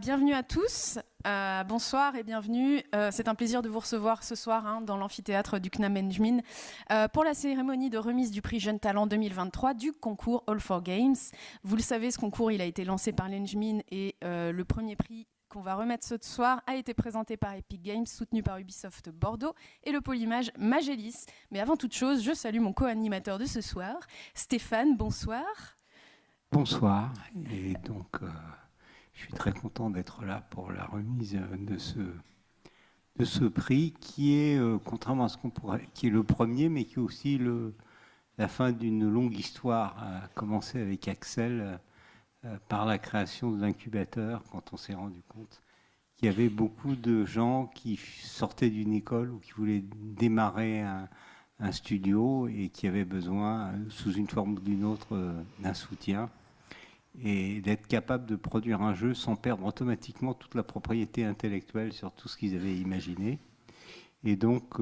Bienvenue à tous, bonsoir et bienvenue. C'est un plaisir de vous recevoir ce soir dans l'amphithéâtre du CNAM Njmin pour la cérémonie de remise du prix Jeune Talent 2023 du concours All for Games. Vous le savez, ce concours il a été lancé par l'Njmin et le premier prix qu'on va remettre ce soir a été présenté par Epic Games, soutenu par Ubisoft Bordeaux et le Polymage Magélis. Mais avant toute chose, je salue mon co-animateur de ce soir, Stéphane, bonsoir. Bonsoir, et donc je suis très content d'être là pour la remise de ce prix qui est, contrairement à ce qu'on pourrait, qui est le premier, mais qui est aussi la fin d'une longue histoire, commencée avec Axel par la création de l'incubateur, quand on s'est rendu compte qu'il y avait beaucoup de gens qui sortaient d'une école ou qui voulaient démarrer un studio et qui avaient besoin, sous une forme ou d'une autre, d'un soutien. Et d'être capable de produire un jeu sans perdre automatiquement toute la propriété intellectuelle sur tout ce qu'ils avaient imaginé. Et donc,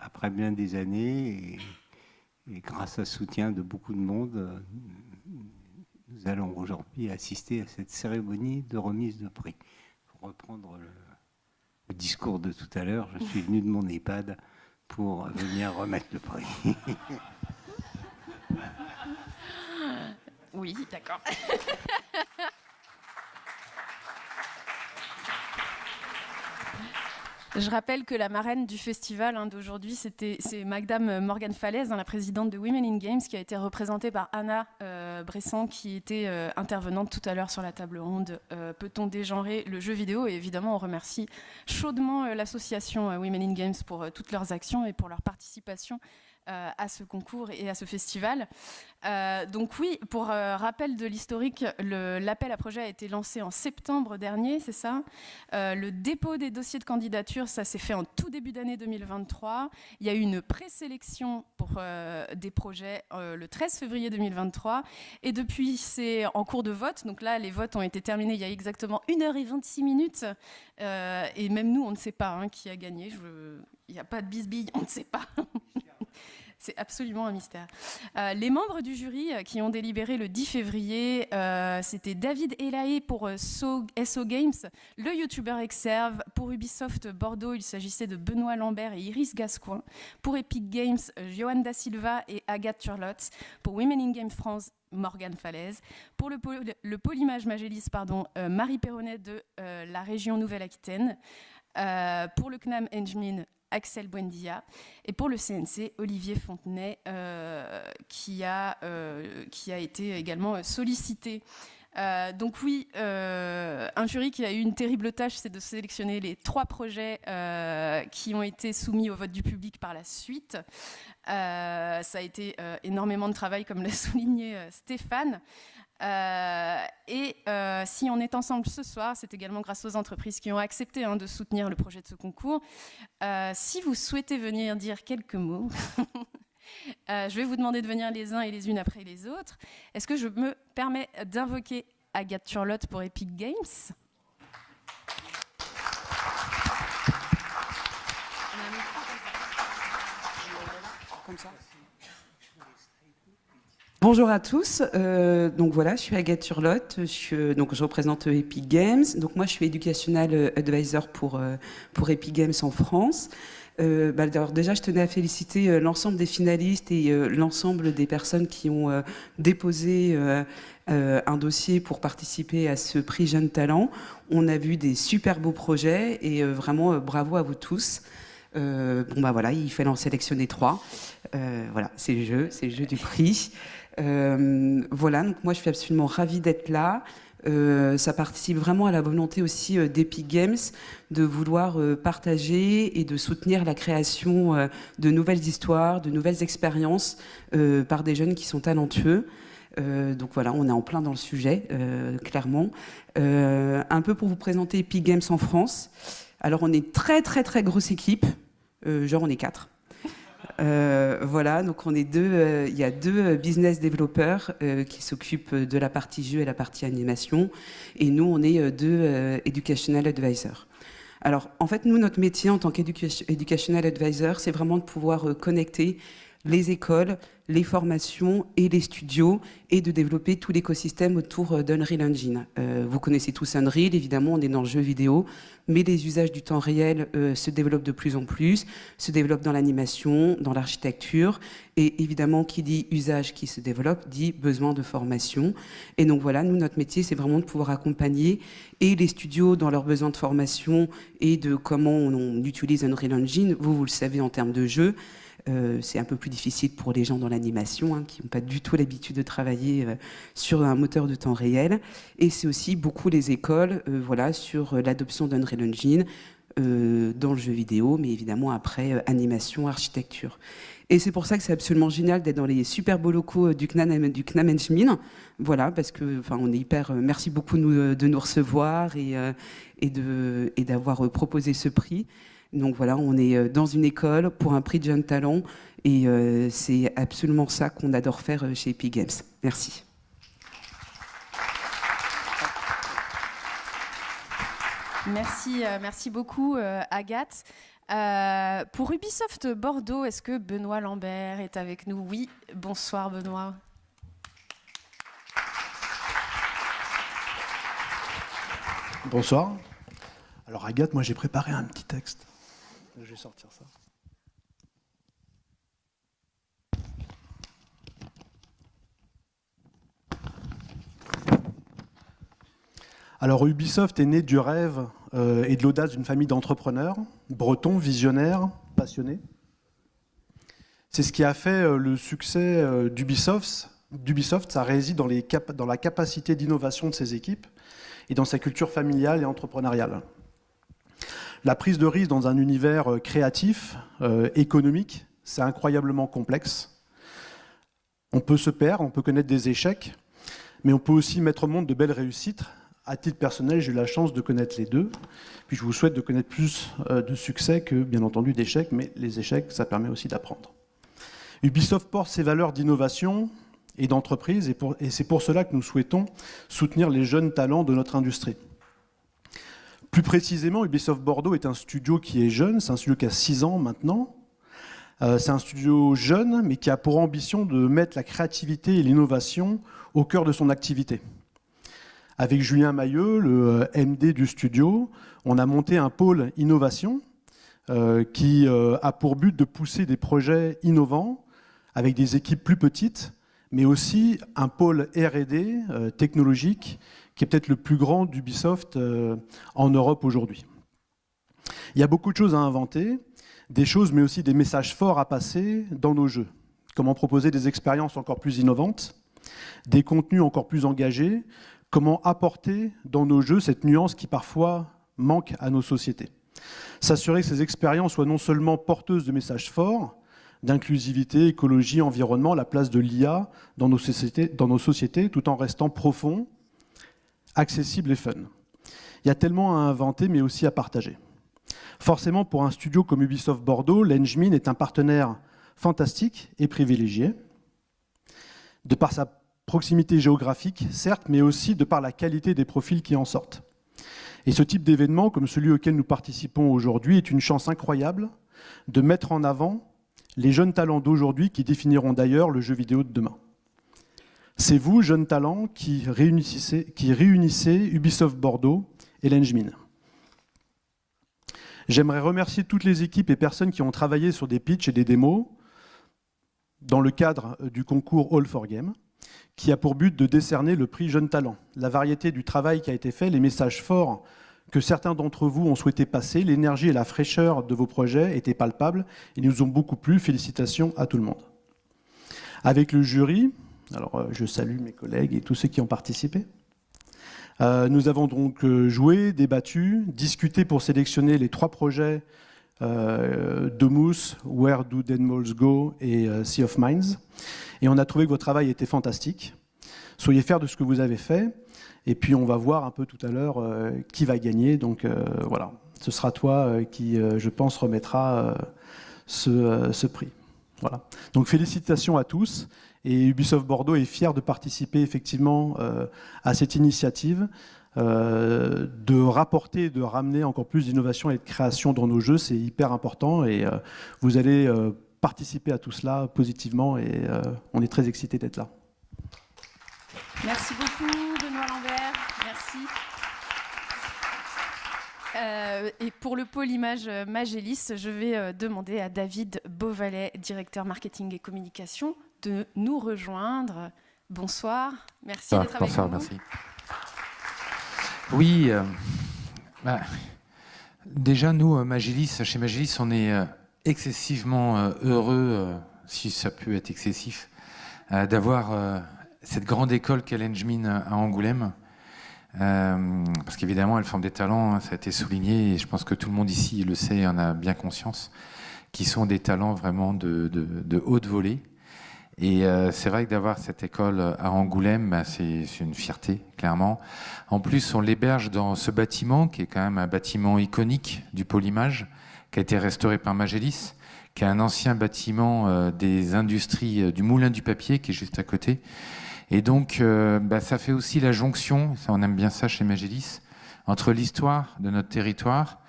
après bien des années, et grâce à ce soutien de beaucoup de monde, nous allons aujourd'hui assister à cette cérémonie de remise de prix. Pour reprendre le discours de tout à l'heure, je suis venu de mon EHPAD pour venir remettre le prix. Oui, d'accord. Je rappelle que la marraine du festival d'aujourd'hui, c'est Madame Morgane Falaise, la présidente de Women in Games, qui a été représentée par Anna Bressan, qui était intervenante tout à l'heure sur la table ronde. Peut-on dégenrer le jeu vidéo? Et évidemment, on remercie chaudement l'association Women in Games pour toutes leurs actions et pour leur participation à ce concours et à ce festival. Donc oui, pour rappel de l'historique, l'appel à projet a été lancé en septembre dernier, c'est ça. Le dépôt des dossiers de candidature, ça s'est fait en tout début d'année 2023. Il y a eu une présélection pour des projets le 13 février 2023. Et depuis, c'est en cours de vote. Donc là, les votes ont été terminés il y a exactement 1h26. Et même nous, on ne sait pas qui a gagné. Il n'y a pas de bisbille, on ne sait pas. C'est absolument un mystère. Les membres du jury qui ont délibéré le 10 février, c'était David Elaé pour SO Games, le youtubeur Exerve. Pour Ubisoft Bordeaux, il s'agissait de Benoît Lambert et Iris Gascoin. Pour Epic Games, Johan Da Silva et Agathe Turlotte. Pour Women in Games France, Morgane Falaise. Pour le Polymage Magélis, Marie Perronnet de la région Nouvelle-Aquitaine. Pour le CNAM Njmin, Axel Buendia, et pour le CNC, Olivier Fontenay, qui a été également sollicité. Donc oui, un jury qui a eu une terrible tâche, c'est de sélectionner les 3 projets qui ont été soumis au vote du public par la suite. Ça a été énormément de travail, comme l'a souligné Stéphane. Si on est ensemble ce soir, c'est également grâce aux entreprises qui ont accepté de soutenir le projet de ce concours. Si vous souhaitez venir dire quelques mots, je vais vous demander de venir les uns et les unes après les autres. Est-ce que je me permets d'invoquer Agathe Turlotte pour Epic Games ? Comme ça. Bonjour à tous, donc voilà, je suis Agathe Turlotte, je représente Epic Games. Donc moi je suis Educational Advisor pour Epic Games en France. Alors déjà je tenais à féliciter l'ensemble des finalistes et l'ensemble des personnes qui ont déposé un dossier pour participer à ce prix Jeune Talent. On a vu des super beaux projets et vraiment bravo à vous tous. Voilà, il fallait en sélectionner 3. Voilà, c'est le jeu du prix. Voilà, donc moi je suis absolument ravie d'être là. Ça participe vraiment à la volonté aussi d'Epic Games de vouloir partager et de soutenir la création de nouvelles histoires, de nouvelles expériences par des jeunes qui sont talentueux. Donc voilà, on est en plein dans le sujet, clairement. Un peu pour vous présenter Epic Games en France. Alors on est très très très grosse équipe, on est 4. Voilà, donc il y a 2 business développeurs qui s'occupent de la partie jeu et la partie animation, et nous on est 2 educational advisors. Alors en fait nous notre métier en tant qu'educational advisor, c'est vraiment de pouvoir connecter les écoles, les formations et les studios, et de développer tout l'écosystème autour d'Unreal Engine. Vous connaissez tous Unreal, évidemment, on est dans le jeu vidéo, mais les usages du temps réel se développent de plus en plus, se développent dans l'animation, dans l'architecture, et évidemment, qui dit usage qui se développe, dit besoin de formation. Et donc voilà, nous, notre métier, c'est vraiment de pouvoir accompagner et les studios dans leurs besoins de formation et de comment on utilise Unreal Engine. Vous le savez en termes de jeu, c'est un peu plus difficile pour les gens dans l'animation, hein, qui n'ont pas du tout l'habitude de travailler sur un moteur de temps réel. Et c'est aussi beaucoup les écoles voilà, sur l'adoption d'Unreal Engine dans le jeu vidéo, mais évidemment après animation, architecture. Et c'est pour ça que c'est absolument génial d'être dans les super beaux locaux du CNAM Engine. Voilà, parce que on est hyper. Merci beaucoup de nous recevoir et d'avoir proposé ce prix. Donc voilà, on est dans une école pour un prix de jeunes talents et c'est absolument ça qu'on adore faire chez Epic Games. Merci. Merci beaucoup Agathe. Pour Ubisoft Bordeaux, est-ce que Benoît Lambert est avec nous? Oui, bonsoir Benoît. Bonsoir. Alors Agathe, moi j'ai préparé un petit texte. Je vais sortir ça. Alors Ubisoft est né du rêve et de l'audace d'une famille d'entrepreneurs, bretons, visionnaires, passionnés. C'est ce qui a fait le succès d'Ubisoft. Ça réside dans la capacité d'innovation de ses équipes et dans sa culture familiale et entrepreneuriale. La prise de risque dans un univers créatif, économique, c'est incroyablement complexe. On peut se perdre, on peut connaître des échecs, mais on peut aussi mettre au monde de belles réussites. À titre personnel, j'ai eu la chance de connaître les deux. Puis je vous souhaite de connaître plus de succès que, bien entendu, d'échecs, mais les échecs, ça permet aussi d'apprendre. Ubisoft porte ses valeurs d'innovation et d'entreprise, et c'est pour cela que nous souhaitons soutenir les jeunes talents de notre industrie. Plus précisément, Ubisoft Bordeaux est un studio qui est jeune, c'est un studio qui a 6 ans maintenant. C'est un studio jeune, mais qui a pour ambition de mettre la créativité et l'innovation au cœur de son activité. Avec Julien Mailleux, le MD du studio, on a monté un pôle innovation qui a pour but de pousser des projets innovants avec des équipes plus petites, mais aussi un pôle R&D technologique qui est peut-être le plus grand d'Ubisoft en Europe aujourd'hui. Il y a beaucoup de choses à inventer, des choses mais aussi des messages forts à passer dans nos jeux. Comment proposer des expériences encore plus innovantes, des contenus encore plus engagés, comment apporter dans nos jeux cette nuance qui parfois manque à nos sociétés. S'assurer que ces expériences soient non seulement porteuses de messages forts, d'inclusivité, écologie, environnement, la place de l'IA dans nos sociétés, tout en restant profond, accessible et fun. Il y a tellement à inventer, mais aussi à partager. Forcément, pour un studio comme Ubisoft Bordeaux, l'Engmin est un partenaire fantastique et privilégié, de par sa proximité géographique, certes, mais aussi de par la qualité des profils qui en sortent. Et ce type d'événement, comme celui auquel nous participons aujourd'hui, est une chance incroyable de mettre en avant les jeunes talents d'aujourd'hui qui définiront d'ailleurs le jeu vidéo de demain. C'est vous, jeunes talents, qui réunissez Ubisoft Bordeaux et l'Engmin. J'aimerais remercier toutes les équipes et personnes qui ont travaillé sur des pitchs et des démos dans le cadre du concours All for Game, qui a pour but de décerner le prix Jeunes Talents. La variété du travail qui a été fait, les messages forts que certains d'entre vous ont souhaité passer, l'énergie et la fraîcheur de vos projets étaient palpables et nous ont beaucoup plu. Félicitations à tout le monde. Avec le jury, alors je salue mes collègues et tous ceux qui ont participé. Nous avons donc joué, débattu, discuté pour sélectionner les 3 projets Domus, Where Do Dead Moles Go et Sea of Mines. Et on a trouvé que votre travail était fantastique. Soyez fiers de ce que vous avez fait. Et puis on va voir un peu tout à l'heure qui va gagner. Donc voilà, ce sera toi qui, je pense, remettra ce prix. Voilà. Donc félicitations à tous. Et Ubisoft Bordeaux est fier de participer effectivement à cette initiative, de rapporter et de ramener encore plus d'innovation et de création dans nos jeux. C'est hyper important et vous allez participer à tout cela positivement et on est très excités d'être là. Merci beaucoup, Benoît Lambert. Merci. Et pour le pôle image Magélis, je vais demander à David Beauvalet, directeur marketing et communication, de nous rejoindre. Bonsoir, merci d'être avec nous. Bonsoir, merci. Oui, déjà nous, chez Magélis, on est excessivement heureux, si ça peut être excessif, d'avoir cette grande école qu'est l'Engmin à Angoulême. Parce qu'évidemment, elle forme des talents, ça a été souligné, et je pense que tout le monde ici le sait et en a bien conscience, qui sont des talents vraiment de haute volée. Et c'est vrai que d'avoir cette école à Angoulême, c'est une fierté, clairement. En plus, on l'héberge dans ce bâtiment, qui est quand même un bâtiment iconique du pôle image, qui a été restauré par Magélis, qui est un ancien bâtiment des industries du Moulin du Papier, qui est juste à côté. Et donc, ça fait aussi la jonction, ça, on aime bien ça chez Magélis, entre l'histoire de notre territoire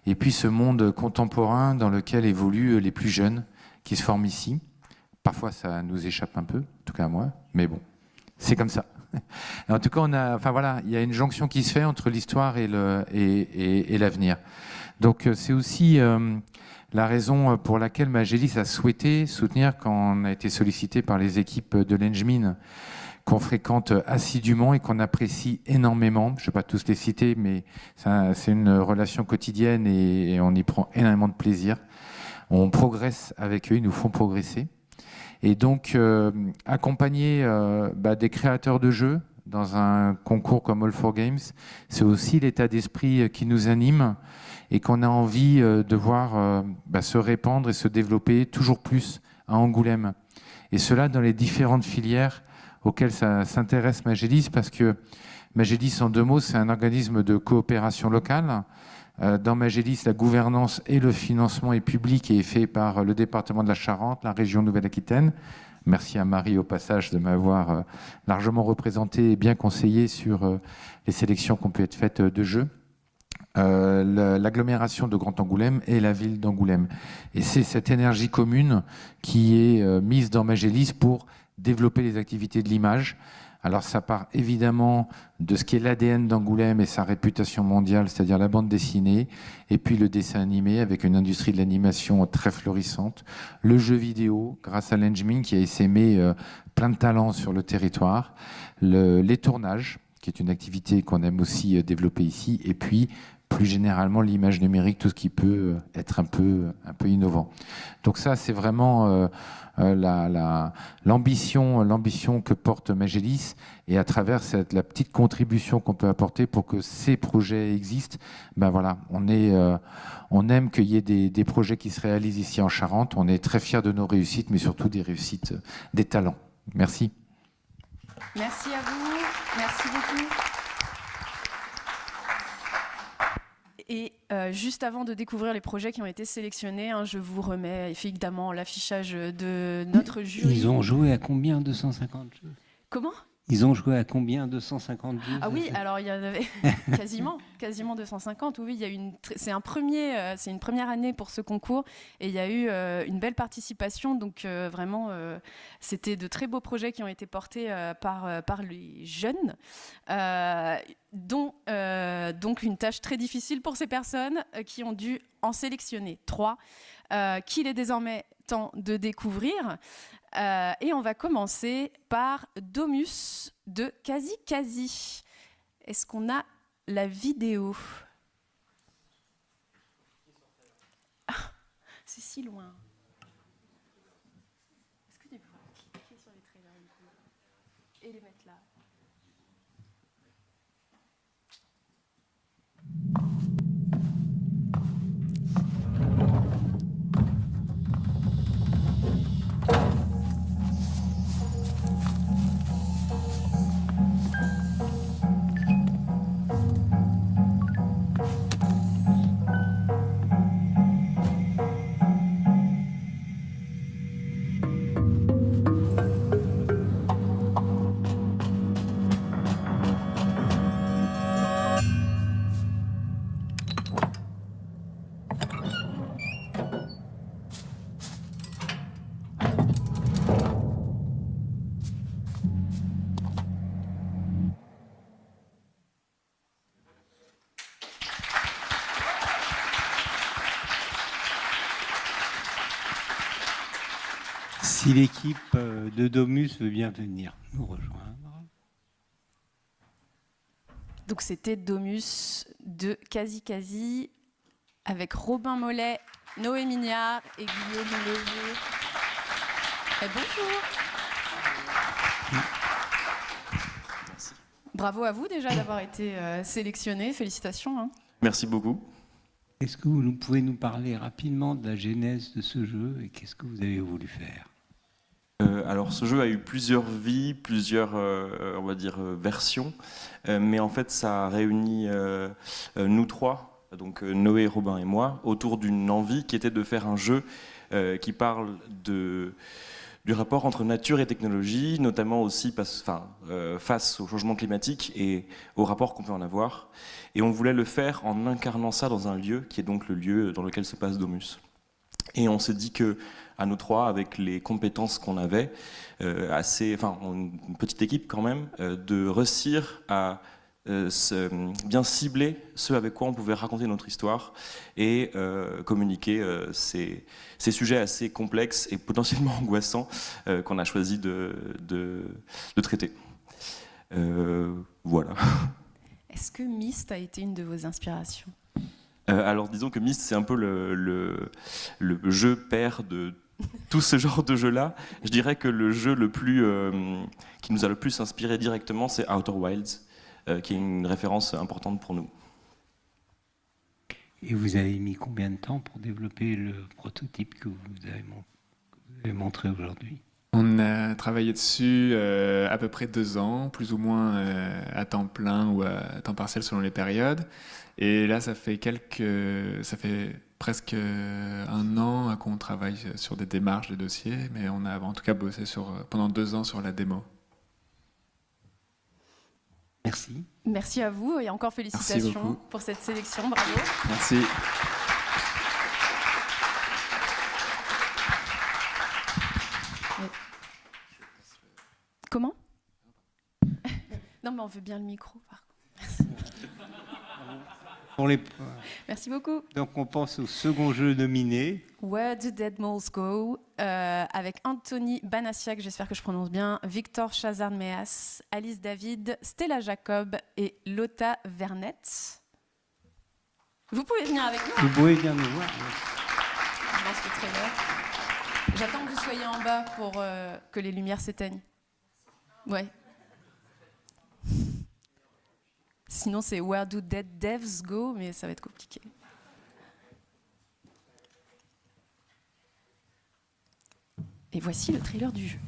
et puis ce monde contemporain dans lequel évoluent les plus jeunes qui se forment ici. Parfois, ça nous échappe un peu, en tout cas à moi, mais bon, c'est comme ça. En tout cas, il y a une jonction qui se fait entre l'histoire et l'avenir. Donc, c'est aussi la raison pour laquelle Magélis a souhaité soutenir, quand on a été sollicité par les équipes de l'Engmin, qu'on fréquente assidûment et qu'on apprécie énormément. Je ne vais pas tous les citer, mais c'est une relation quotidienne et on y prend énormément de plaisir. On progresse avec eux, ils nous font progresser. Et donc, accompagner des créateurs de jeux dans un concours comme All4Games, c'est aussi l'état d'esprit qui nous anime et qu'on a envie de voir se répandre et se développer toujours plus à Angoulême. Et cela dans les différentes filières auxquelles ça s'intéresse Magélis, parce que Magélis, en deux mots, c'est un organisme de coopération locale. Dans Magélis, la gouvernance et le financement est public et est fait par le département de la Charente, la région Nouvelle-Aquitaine. Merci à Marie, au passage, de m'avoir largement représenté et bien conseillé sur les sélections qui ont pu être faites de jeux. L'agglomération de Grand Angoulême et la ville d'Angoulême. Et c'est cette énergie commune qui est mise dans Magélis pour développer les activités de l'image. Alors ça part évidemment de ce qui est l'ADN d'Angoulême et sa réputation mondiale, c'est-à-dire la bande dessinée, et puis le dessin animé avec une industrie de l'animation très florissante, le jeu vidéo grâce à l'Engmin qui a essaimé plein de talents sur le territoire, les tournages, qui est une activité qu'on aime aussi développer ici, et puis plus généralement l'image numérique, tout ce qui peut être un peu innovant. Donc ça, c'est vraiment l'ambition que porte Magélis, et à travers la petite contribution qu'on peut apporter pour que ces projets existent, on aime qu'il y ait des projets qui se réalisent ici en Charente. On est très fiers de nos réussites, mais surtout des réussites des talents. Merci. Merci à vous. Merci beaucoup. Et juste avant de découvrir les projets qui ont été sélectionnés, je vous remets évidemment l'affichage de notre jury. Ils ont joué à combien 250 jeux? Comment? Ils ont joué à combien 250 jeux? Ah oui, alors il y en avait quasiment 250. Oui, il y a c'est une première année pour ce concours et il y a eu une belle participation. Donc vraiment, c'était de très beaux projets qui ont été portés par les jeunes, dont donc une tâche très difficile pour ces personnes qui ont dû en sélectionner 3, qu'il est désormais temps de découvrir. Et on va commencer par Domus de Quasi Quasi. Est-ce qu'on a la vidéo? C'est si loin. Est-ce que tu peux cliquer sur les trailers et les mettre là? Si l'équipe de Domus veut bien venir nous rejoindre. Donc c'était Domus de Quasi Quasi avec Robin Mollet, Noé Mignard et Guillaume Levier. Bonjour. Merci. Bravo à vous déjà d'avoir été sélectionné. Félicitations. Hein. Merci beaucoup. Est-ce que vous pouvez nous parler rapidement de la genèse de ce jeu et qu'est-ce que vous avez voulu faire? Alors ce jeu a eu plusieurs vies, plusieurs on va dire, versions, mais en fait ça a réuni nous trois, donc Noé, Robin et moi, autour d'une envie qui était de faire un jeu qui parle du rapport entre nature et technologie, notamment aussi face au changement climatique et au rapport qu'on peut en avoir. Et on voulait le faire en incarnant ça dans un lieu, qui est donc le lieu dans lequel se passe Domus. Et on s'est dit que, à nous trois, avec les compétences qu'on avait, une petite équipe quand même, de réussir à bien cibler ce avec quoi on pouvait raconter notre histoire et communiquer ces sujets assez complexes et potentiellement angoissants qu'on a choisi de traiter. Voilà. Est-ce que Myst a été une de vos inspirations? Alors disons que Myst, c'est un peu le jeu père de tout ce genre de jeu-là. Je dirais que le jeu qui nous a le plus inspiré directement, c'est Outer Wilds, qui est une référence importante pour nous. Et vous avez mis combien de temps pour développer le prototype que vous avez montré aujourd'hui? On a travaillé dessus à peu près 2 ans, plus ou moins à temps plein ou à temps partiel selon les périodes. Et là, ça fait presque 1 an qu'on travaille sur des démarches, des dossiers, mais on a en tout cas bossé pendant 2 ans sur la démo. Merci. Merci à vous et encore félicitations pour cette sélection. Bravo. Merci. Comment? Non, mais on veut bien le micro, par contre. Merci. Merci beaucoup. Donc on pense au second jeu nominé. Where do Dead Moles Go avec Anthony Banassiak, j'espère que je prononce bien, Victor Chazard-Meas, Alice David, Stella Jacob et Lotta Vernet. Vous pouvez venir avec nous. Vous pouvez venir nous voir. Je lance le trailer. J'attends que vous soyez en bas pour que les lumières s'éteignent. Ouais. Sinon, c'est Where do Dead Devs Go, mais ça va être compliqué. Et voici le trailer du jeu.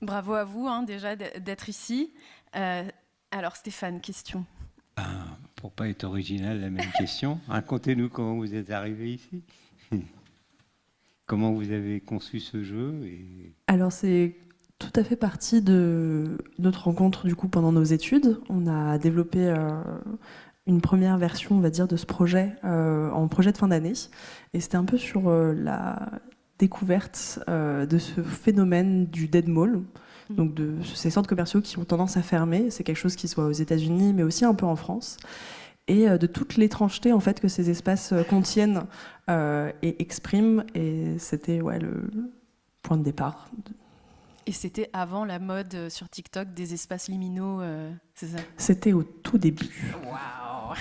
Bravo à vous déjà d'être ici. Alors Stéphane, question. Pour pas être original, la même question. Racontez-nous comment vous êtes arrivé ici. Comment vous avez conçu ce jeu Alors c'est tout à fait partie de notre rencontre du coup pendant nos études. On a développé une première version, on va dire, de ce projet en projet de fin d'année. Et c'était un peu sur la découverte de ce phénomène du dead mall. Donc de ces centres commerciaux qui ont tendance à fermer, c'est quelque chose qui soit aux États-Unis, mais aussi un peu en France, et de toute l'étrangeté en fait que ces espaces contiennent et expriment. Et c'était le point de départ. Et c'était avant la mode sur TikTok des espaces liminaux, c'est ça? C'était au tout début. Waouh.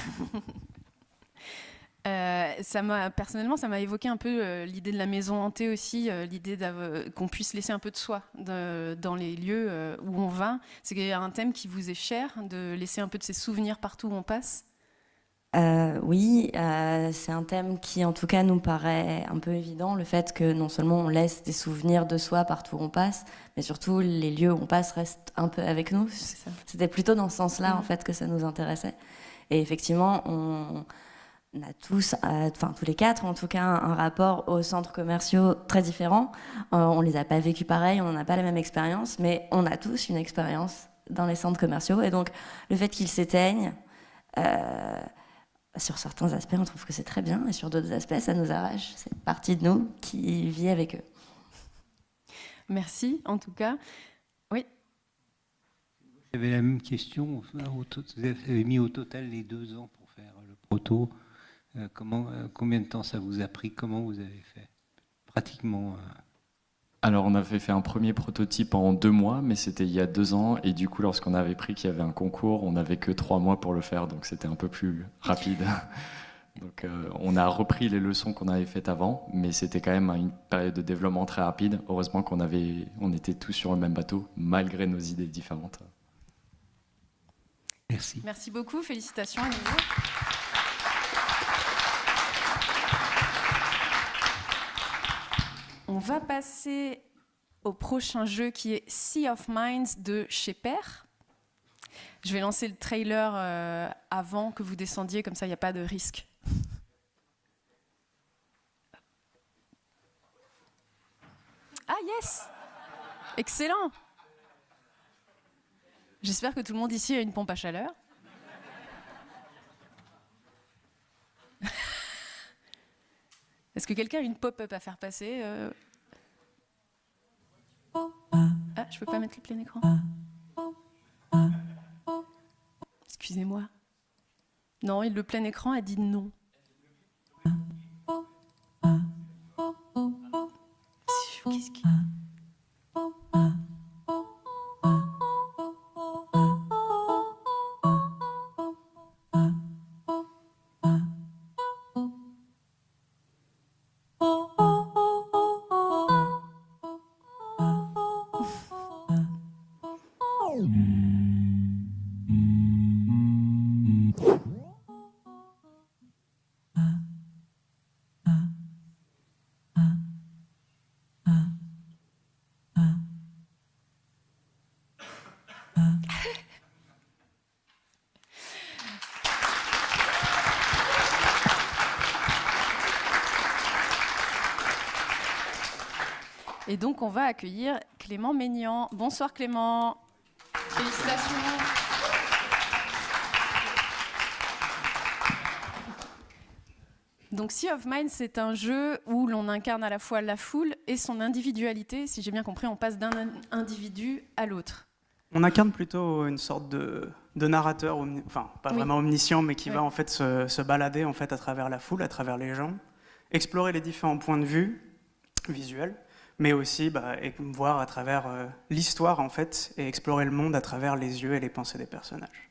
Personnellement, ça m'a évoqué un peu l'idée de la maison hantée aussi, l'idée qu'on puisse laisser un peu de soi dans les lieux où on va. C'est un thème qui vous est cher, de laisser un peu de ses souvenirs partout où on passe? Oui, c'est un thème qui en tout cas nous paraît un peu évident, le fait que non seulement on laisse des souvenirs de soi partout où on passe, mais surtout les lieux où on passe restent un peu avec nous. C'était plutôt dans ce sens-là en fait que ça nous intéressait. Et effectivement, on a tous, enfin tous les quatre en tout cas, un rapport aux centres commerciaux très différent. On les a pas vécus pareil, on n'a pas la même expérience, mais on a tous une expérience dans les centres commerciaux. Et donc le fait qu'ils s'éteignent, sur certains aspects, on trouve que c'est très bien, et sur d'autres aspects, ça nous arrache. C'est une partie de nous qui vit avec eux. Merci, en tout cas. Oui. J'avais la même question. Vous avez mis au total les 2 ans pour faire le proto. Combien de temps ça vous a pris? Comment vous avez fait? Pratiquement. Alors, on avait fait un premier prototype en 2 mois, mais c'était il y a 2 ans. Et du coup, lorsqu'on avait pris qu'il y avait un concours, on n'avait que 3 mois pour le faire. Donc, c'était un peu plus rapide. Donc, on a repris les leçons qu'on avait faites avant, mais c'était quand même une période de développement très rapide. Heureusement on était tous sur le même bateau, malgré nos idées différentes. Merci. Merci beaucoup. Félicitations à nouveau. On va passer au prochain jeu qui est Sea of Minds de chez Père. Je vais lancer le trailer avant que vous descendiez, comme ça il n'y a pas de risque. Ah yes! Excellent! J'espère que tout le monde ici a une pompe à chaleur. Est-ce que quelqu'un a une pop-up à faire passer? Ah, je peux pas mettre le plein écran. Excusez-moi. Non, le plein écran a dit non. Qu'est-ce qui... Et donc, on va accueillir Clément Maignan. Bonsoir Clément. Félicitations. Donc, Sea of Minds, c'est un jeu où l'on incarne à la fois la foule et son individualité. Si j'ai bien compris, on passe d'un individu à l'autre. On incarne plutôt une sorte de narrateur, enfin pas vraiment omniscient, mais qui va en fait se balader en fait à travers la foule, à travers les gens, explorer les différents points de vue visuels, mais aussi voir à travers l'histoire en fait, et explorer le monde à travers les yeux et les pensées des personnages.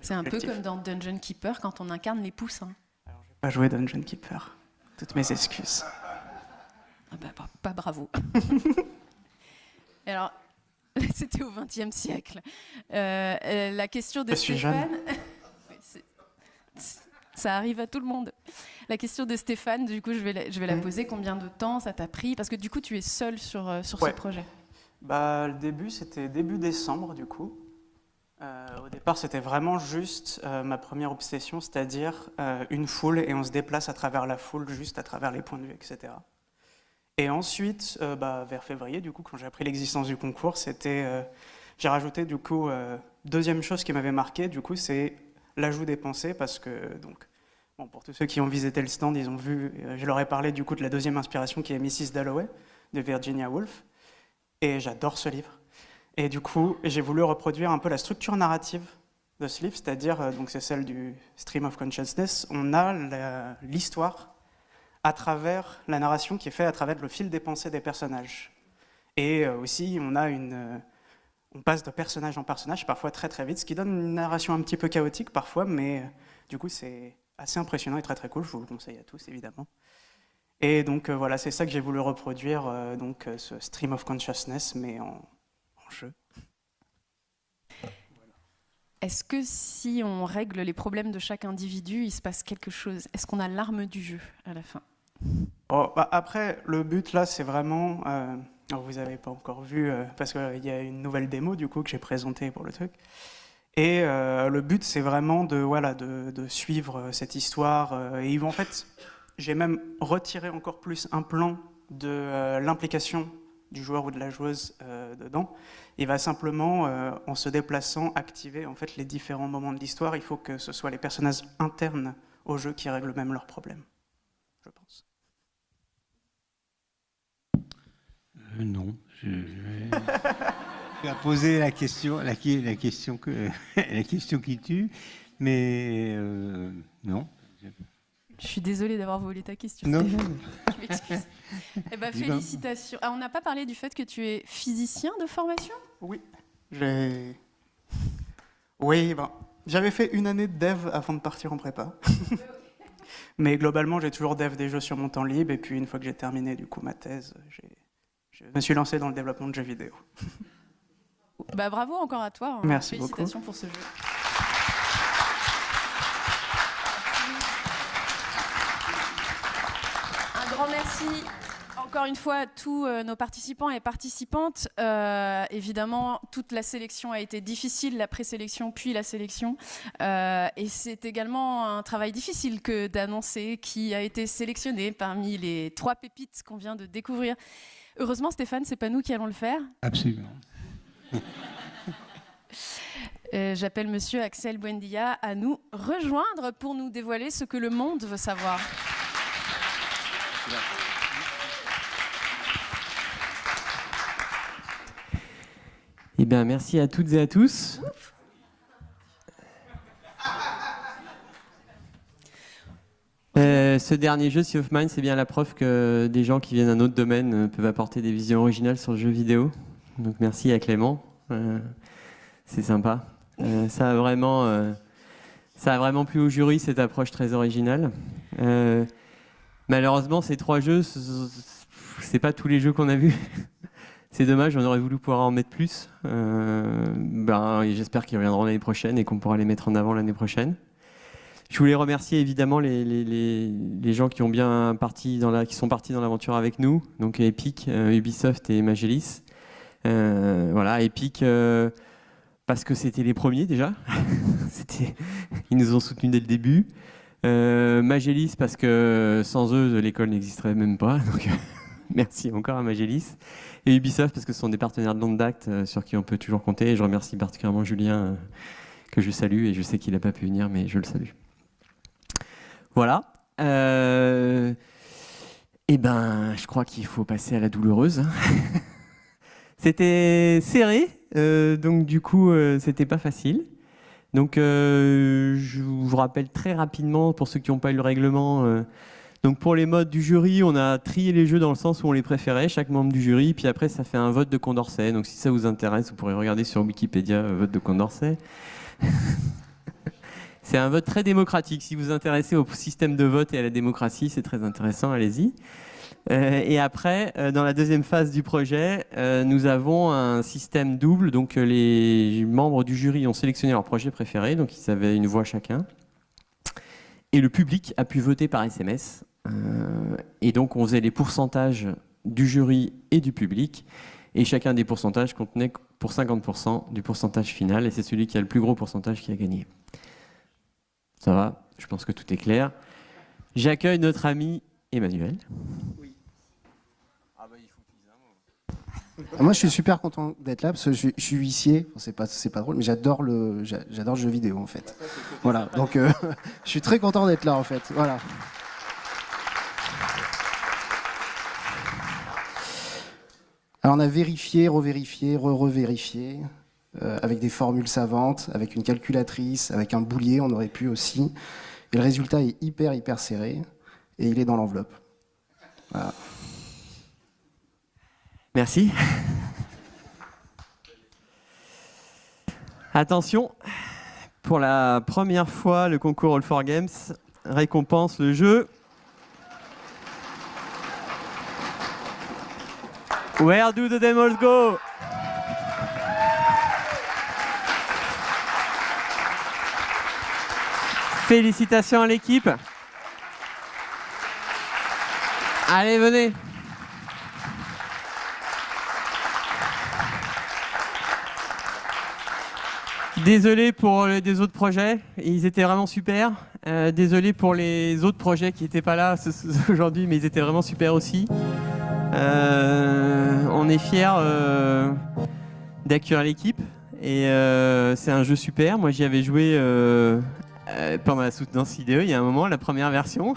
C'est un peu comme dans Dungeon Keeper quand on incarne les poussins. Alors, je vais pas jouer Dungeon Keeper. Toutes mes excuses. Ah bah, pas bravo. Alors, c'était au XXe siècle. La question de Stéphane... Ça arrive à tout le monde. La question de Stéphane, du coup, je vais la poser. Combien de temps ça t'a pris? Parce que du coup, tu es seul sur ce projet. Le début, c'était début décembre, du coup. Au départ, c'était vraiment juste ma première obsession, c'est-à-dire une foule, et on se déplace à travers la foule, juste à travers les points de vue, etc. Et ensuite, vers février, du coup, quand j'ai appris l'existence du concours, j'ai rajouté, du coup, deuxième chose qui m'avait marqué, du coup, c'est l'ajout des pensées, parce que, donc, pour tous ceux qui ont visité le stand, ils ont vu, je leur ai parlé, du coup, de la deuxième inspiration qui est Mrs. Dalloway, de Virginia Woolf, et j'adore ce livre. Et du coup, j'ai voulu reproduire un peu la structure narrative de ce livre, c'est-à-dire, donc c'est celle du Stream of Consciousness. On a l'histoire à travers la narration qui est faite à travers le fil des pensées des personnages. Et aussi, on passe de personnage en personnage, parfois très très vite, ce qui donne une narration un petit peu chaotique parfois, mais du coup c'est assez impressionnant et très très cool, je vous le conseille à tous évidemment. Et donc voilà, c'est ça que j'ai voulu reproduire, ce Stream of Consciousness, mais en jeu. Est-ce que si on règle les problèmes de chaque individu, il se passe quelque chose? Est-ce qu'on a l'arme du jeu à la fin? Après, le but là, c'est vraiment... alors vous n'avez pas encore vu, parce qu'il y a une nouvelle démo du coup que j'ai présentée pour le truc. Et le but, c'est vraiment de suivre cette histoire. Et en fait, j'ai même retiré encore plus un plan de l'implication du joueur ou de la joueuse dedans. Il va simplement, en se déplaçant, activer en fait les différents moments de l'histoire. Il faut que ce soit les personnages internes au jeu qui règlent même leurs problèmes, je pense. Non, je vais poser la question qui tue, mais non. Je suis désolée d'avoir volé ta question. Non. Je m'excuse. Eh ben, félicitations. Ah, on n'a pas parlé du fait que tu es physicien de formation? Oui. J'avais fait une année de dev avant de partir en prépa. Mais globalement, j'ai toujours dev des jeux sur mon temps libre. Et puis, une fois que j'ai terminé du coup ma thèse, je me suis lancé dans le développement de jeux vidéo. Bah, bravo encore à toi. Merci félicitations beaucoup. Pour ce jeu. Un grand merci encore une fois à tous nos participants et participantes. Évidemment, toute la sélection a été difficile, la présélection puis la sélection. Et c'est également un travail difficile que d'annoncer qui a été sélectionné parmi les 3 pépites qu'on vient de découvrir. Heureusement, Stéphane, c'est pas nous qui allons le faire. Absolument. J'appelle Monsieur Axel Buendia à nous rejoindre pour nous dévoiler ce que le monde veut savoir. Eh bien, merci à toutes et à tous. Ce dernier jeu, Sea of Mine, c'est bien la preuve que des gens qui viennent d'un autre domaine peuvent apporter des visions originales sur le jeu vidéo. Donc merci à Clément. C'est sympa. Ça a vraiment plu au jury, cette approche très originale. Malheureusement, ces 3 jeux, c'est pas tous les jeux qu'on a vus. C'est dommage, on aurait voulu pouvoir en mettre plus. J'espère qu'ils reviendront l'année prochaine et qu'on pourra les mettre en avant l'année prochaine. Je voulais remercier évidemment les gens qui sont partis dans l'aventure avec nous, donc Epic, Ubisoft et Magelis. Epic parce que c'était les premiers déjà. Ils nous ont soutenus dès le début. Magelis parce que sans eux l'école n'existerait même pas. Donc merci encore à Magelis. Et Ubisoft parce que ce sont des partenaires de longue date sur qui on peut toujours compter. Et je remercie particulièrement Julien que je salue et je sais qu'il n'a pas pu venir mais je le salue. Voilà. Je crois qu'il faut passer à la douloureuse. C'était serré, donc du coup, c'était pas facile. Donc, je vous rappelle très rapidement, pour ceux qui n'ont pas eu le règlement, donc pour les modes du jury, on a trié les jeux dans le sens où on les préférait, chaque membre du jury, puis après, ça fait un vote de Condorcet. Donc, si ça vous intéresse, vous pourrez regarder sur Wikipédia, vote de Condorcet. C'est un vote très démocratique. Si vous vous intéressez au système de vote et à la démocratie, c'est très intéressant, allez-y. Et après, dans la deuxième phase du projet, nous avons un système double. Donc les membres du jury ont sélectionné leur projet préféré, donc ils avaient une voix chacun. Et le public a pu voter par SMS. Et donc on faisait les pourcentages du jury et du public. Et chacun des pourcentages contenait pour 50% du pourcentage final. Et c'est celui qui a le plus gros pourcentage qui a gagné. Ça va, je pense que tout est clair. J'accueille notre ami Emmanuel. Oui. Moi, je suis super content d'être là parce que je suis huissier. C'est pas drôle, mais j'adore le jeu vidéo en fait. Voilà, donc je suis très content d'être là en fait. Voilà. Alors on a vérifié, revérifié, revérifié, avec des formules savantes, avec une calculatrice, avec un boulier, on aurait pu aussi. Et le résultat est hyper serré, et il est dans l'enveloppe. Voilà. Merci. Attention, pour la première fois, le concours All for Games récompense le jeu Where do the demos go? Félicitations à l'équipe. Allez, venez. Désolé pour les autres projets, ils étaient vraiment super. Désolé pour les autres projets qui n'étaient pas là aujourd'hui, mais ils étaient vraiment super aussi. On est fiers d'accueillir l'équipe et c'est un jeu super. Moi, j'y avais joué pendant la soutenance IDE il y a un moment, la première version,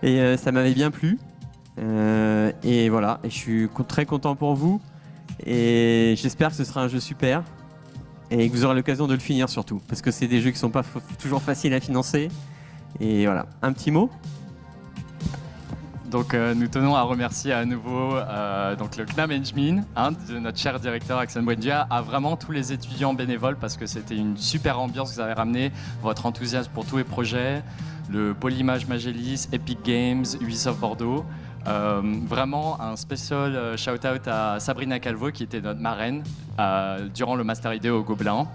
et ça m'avait bien plu. Et voilà, et je suis très content pour vous et j'espère que ce sera un jeu super. Et que vous aurez l'occasion de le finir surtout, parce que c'est des jeux qui ne sont pas toujours faciles à financer. Et voilà, un petit mot. Donc nous tenons à remercier à nouveau donc le CNAM Engmin, de notre cher directeur Axel Buendia, à vraiment tous les étudiants bénévoles, parce que c'était une super ambiance, vous avez ramené votre enthousiasme pour tous les projets, le Polymage Magélis, Epic Games, Ubisoft Bordeaux. Vraiment un spécial shout-out à Sabrina Calvo qui était notre marraine durant le Master IDE au Gobelin.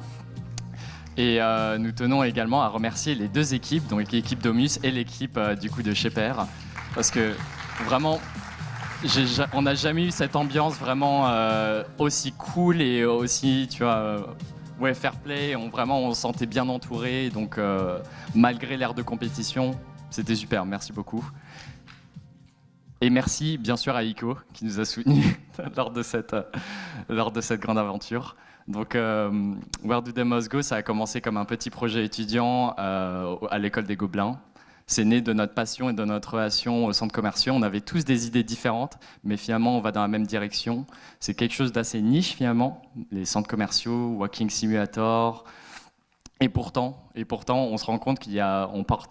Et nous tenons également à remercier les deux équipes, donc l'équipe Domus et l'équipe du coup de Sheper, parce que vraiment on n'a jamais eu cette ambiance vraiment aussi cool et aussi, tu vois, ouais, fair play. On se sentait bien entouré, donc malgré l'ère de compétition, c'était super. Merci beaucoup. Et merci bien sûr à Ico qui nous a soutenus lors de cette grande aventure. Donc Where do Demos Go, ça a commencé comme un petit projet étudiant à l'école des Gobelins. C'est né de notre passion et de notre relation aux centres commerciaux. On avait tous des idées différentes, mais finalement on va dans la même direction. C'est quelque chose d'assez niche finalement, les centres commerciaux, Walking Simulator. Et pourtant, on se rend compte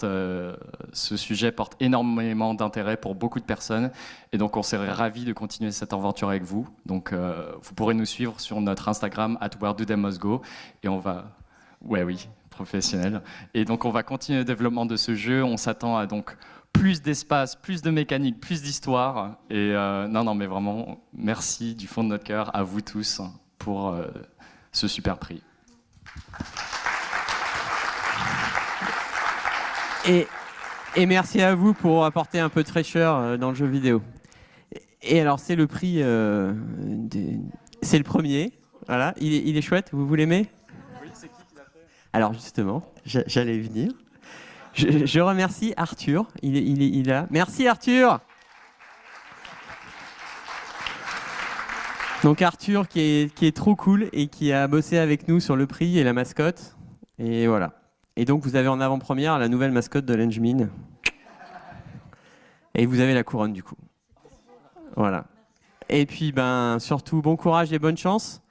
ce sujet porte énormément d'intérêt pour beaucoup de personnes. Et donc, on serait ravis de continuer cette aventure avec vous. Donc, vous pourrez nous suivre sur notre Instagram @wheredodemosgo. Et on va... oui, professionnel. Et donc, on va continuer le développement de ce jeu. On s'attend à donc plus d'espace, plus de mécanique, plus d'histoire. Et non, mais vraiment, merci du fond de notre cœur à vous tous pour ce super prix. Et merci à vous pour apporter un peu de fraîcheur dans le jeu vidéo. Et alors, c'est le prix, c'est le premier. Voilà, il est chouette, vous l'aimez? Oui, c'est qui l'a fait? Alors justement, j'allais y venir. Je remercie Arthur, il est là. Merci Arthur. Donc Arthur qui est trop cool et qui a bossé avec nous sur le prix et la mascotte. Et voilà. Et donc, vous avez en avant-première la nouvelle mascotte de l'Engmin. Et vous avez la couronne, du coup. Voilà. Et puis, surtout, bon courage et bonne chance.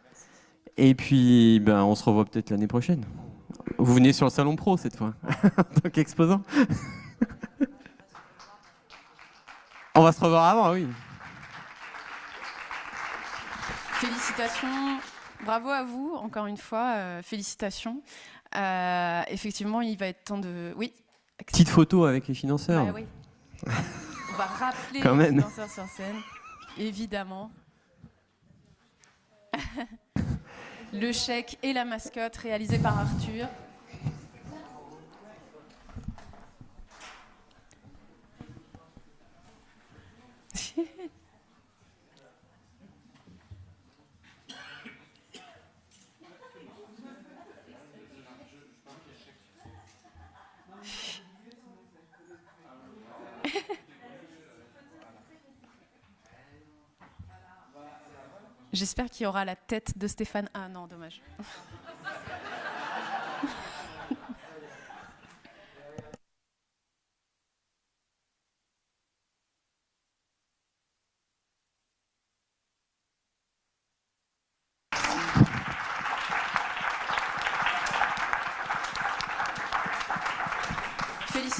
Et puis, on se revoit peut-être l'année prochaine. Vous venez sur le Salon Pro, cette fois, en tant qu'exposant. On va se revoir avant, oui. Félicitations. Bravo à vous, encore une fois. Félicitations. Effectivement, il va être temps de... Oui. Petite photo avec les financeurs. Bah, oui. On va rappeler quand les même. financeurs sur scène, évidemment. Le chèque et la mascotte réalisés par Arthur. J'espère qu'il y aura la tête de Stéphane. Ah non, dommage.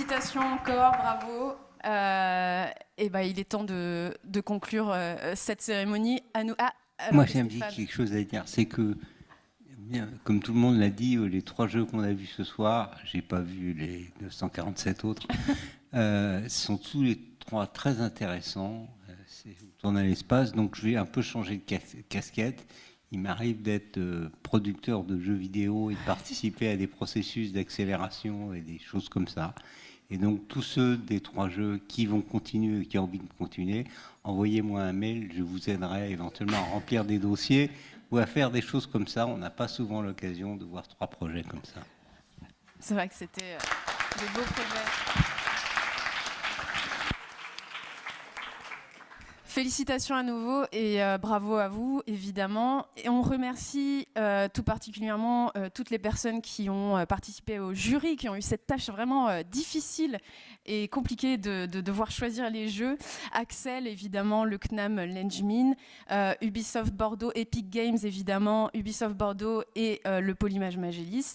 Félicitations encore, bravo. Et ben, il est temps de conclure cette cérémonie. Moi, j'ai quelque chose à dire, c'est que, bien, comme tout le monde l'a dit, les 3 jeux qu'on a vus ce soir, j'ai pas vu les 947 autres, sont tous les 3 très intéressants. C'est tourne à l'espace, donc je vais un peu changer de casquette. Il m'arrive d'être producteur de jeux vidéo et de participer à des processus d'accélération et des choses comme ça. Et donc, tous ceux des 3 jeux qui vont continuer, qui ont envie de continuer, envoyez-moi un mail, je vous aiderai éventuellement à remplir des dossiers ou à faire des choses comme ça. On n'a pas souvent l'occasion de voir 3 projets comme ça. C'est vrai que c'était de beaux projets. Félicitations à nouveau et bravo à vous, évidemment. Et on remercie tout particulièrement toutes les personnes qui ont participé au jury, qui ont eu cette tâche vraiment difficile et compliquée de devoir choisir les jeux. Axel, évidemment, le CNAM l'Engmin, Ubisoft Bordeaux, Epic Games, évidemment, Ubisoft Bordeaux et le Polymage Magélis.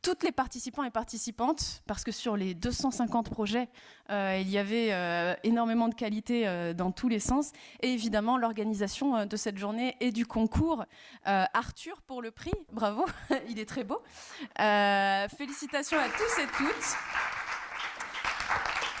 Toutes les participants et participantes, parce que sur les 250 projets, il y avait énormément de qualité dans tous les sens, et évidemment l'organisation de cette journée et du concours. Arthur pour le prix, bravo, il est très beau. Félicitations à tous et toutes.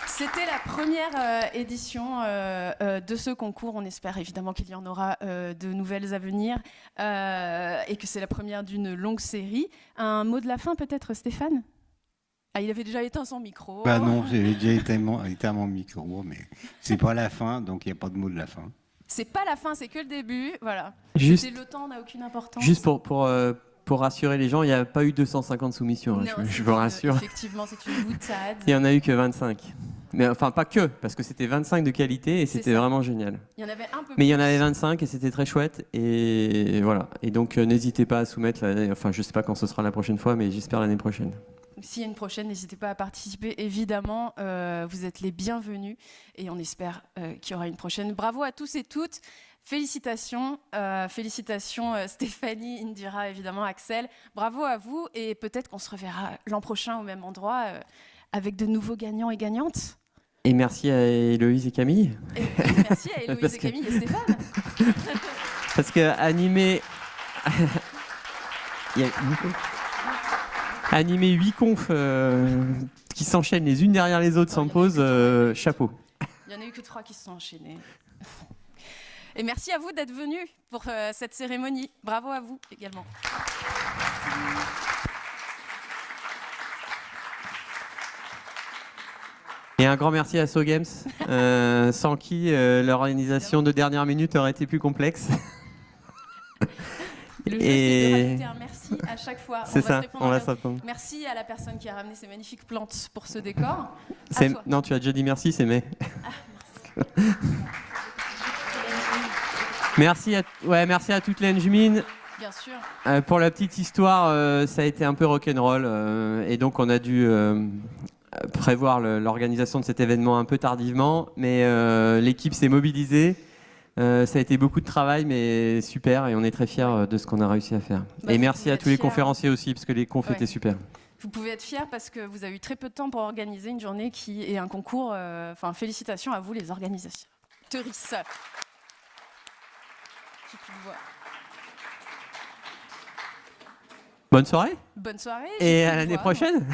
C'était la première édition de ce concours. On espère évidemment qu'il y en aura de nouvelles à venir et que c'est la première d'une longue série. Un mot de la fin peut-être, Stéphane ? Il avait déjà éteint son micro. Bah non, j'avais déjà éteint mon micro, mais c'est pas la fin, donc il n'y a pas de mot de la fin. C'est pas la fin, c'est que le début. Voilà. Juste, le temps n'a aucune importance. Juste pour rassurer les gens, il n'y a pas eu 250 soumissions, non, je vous rassure. Effectivement, c'est une boutade. Il n'y en a eu que 25. Mais enfin, pas que, parce que c'était 25 de qualité et c'était vraiment génial. Il y en avait un peu Mais il y en plus. avait 25 et c'était très chouette. Et voilà. Et donc, n'hésitez pas à soumettre. Enfin, je ne sais pas quand ce sera la prochaine fois, mais j'espère l'année prochaine. S'il y a une prochaine, n'hésitez pas à participer. Évidemment, vous êtes les bienvenus et on espère qu'il y aura une prochaine. Bravo à tous et toutes. Félicitations, Stéphanie, Indira, évidemment, Axel. Bravo à vous et peut-être qu'on se reverra l'an prochain au même endroit avec de nouveaux gagnants et gagnantes. Et merci à Héloïse et Camille. Et merci à Héloïse et Camille et Stéphane. Parce que animer 8 confs qui s'enchaînent les unes derrière les autres sans pause, chapeau. Il n'y en a eu que 3 qui se sont enchaînés. Et merci à vous d'être venus pour cette cérémonie. Bravo à vous également. Et un grand merci à SoGames, sans qui l'organisation de dernière minute aurait été plus complexe. Le jeu, c'est de rajouter un merci à chaque fois. C'est ça, on va se répondre. Merci à la personne qui a ramené ces magnifiques plantes pour ce décor. Non, tu as déjà dit merci, c'est mais. Ah, merci à toute l'Engmin. Bien sûr. Pour la petite histoire, ça a été un peu rock'n'roll et donc on a dû prévoir l'organisation de cet événement un peu tardivement, mais l'équipe s'est mobilisée. Ça a été beaucoup de travail, mais super, et on est très fiers de ce qu'on a réussi à faire. Et merci à tous les conférenciers aussi, parce que les confs étaient super. Vous pouvez être fiers parce que vous avez eu très peu de temps pour organiser une journée qui est un concours. Enfin, félicitations à vous, les organisateurs. Bonne soirée. Bonne soirée. Et à l'année prochaine.